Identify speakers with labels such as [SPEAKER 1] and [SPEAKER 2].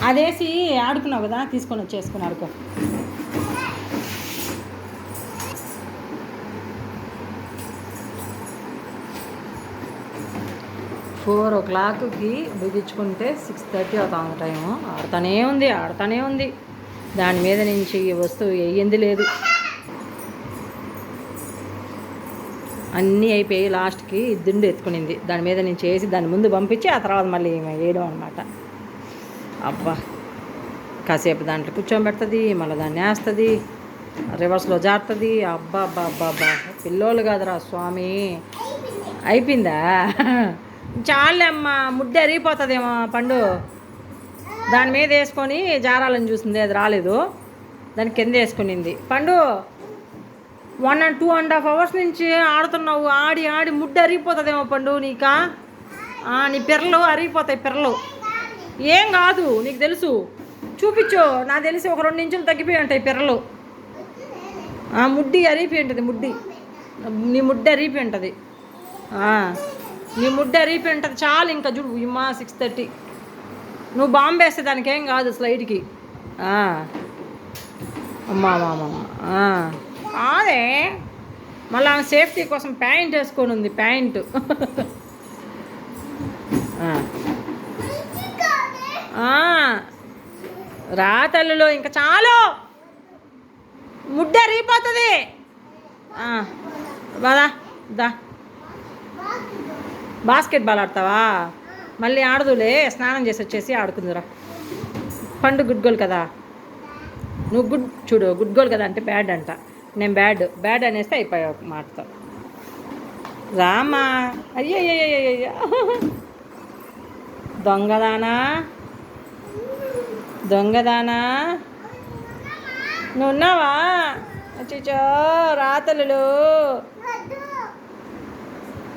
[SPEAKER 1] అదేసి ఆడుకున్నావు కదా, తీసుకొని వచ్చేసుకుని ఆడుకో. 4 o'clockకి బిగించుకుంటే 6:30 అవుతుంది టైము. ఆడుతూనే ఉంది. దాని మీద నుంచి వస్తువు వేయింది లేదు. అన్నీ అయిపోయి లాస్ట్కి దిండు ఎత్తుకునింది. దాని మీద నుంచి వేసి దాని ముందు పంపించి ఆ తర్వాత మళ్ళీ వేయడం అనమాట. అబ్బా, కాసేపు దాంట్లో కూర్చోబెడుతుంది, మళ్ళీ దాన్ని వేస్తుంది, రివర్స్లో జారుతుంది. అబ్బా అబ్బా అబ్బా అబ్బా, పిల్లోళ్ళు కాదురా స్వామి. అయిపోయిందా? చాలే అమ్మ, ముడ్డ అరిగిపోతుందేమో పండు. దాని మీద వేసుకొని జారాలని చూసింది, అది రాలేదు. దాని కింద వేసుకునింది. పండు 2.5 hours నుంచి ఆడుతున్నావు. ఆడి ముడ్డ అరిగిపోతుందేమో పండు నీకా. నీ పిర్రలు అరిగిపోతాయి. పిర్రలు ఏం కాదు, నీకు తెలుసు. చూపించు. నాకు తెలిసి ఒక 2 ఇంచులు తగ్గిపోయి ఉంటాయి పిర్రలు. ముడ్డి అరిగిపోయి ఉంటుంది. నీ ముడ్డి అరిగిపోయి ఉంటుంది. నీ ముడ్డి అరిగిపోయి ఉంటుంది. చాలు ఇంకా చూడు. ఇమ్మా 6:30. నువ్వు బాంబు వేస్తే దానికి ఏం కాదు స్లైడ్కి. అమ్మా అదే మళ్ళీ ఆమె సేఫ్టీ కోసం ప్యాంట్ వేసుకొని ఉంది. ప్యాంటు రా తల్లులో ఇంకా చాలు. ముడ్డ అరిగిపోతుంది. దా బాస్కెట్బాల్ ఆడతావా? మళ్ళీ ఆడదులే, స్నానం చేసి వచ్చేసి ఆడుకుందురా. పండు గుడ్ గోల్ కదా. నువ్వు గుడ్ గోల్ కదా అంటే బ్యాడ్ అంట. నేను బ్యాడ్ అనేస్తే అయిపోయా మాటతో. రామా. అయ్యయ్యయ్య, దొంగదానా నువ్వు ఉన్నావా? అచ్చో రాతలు.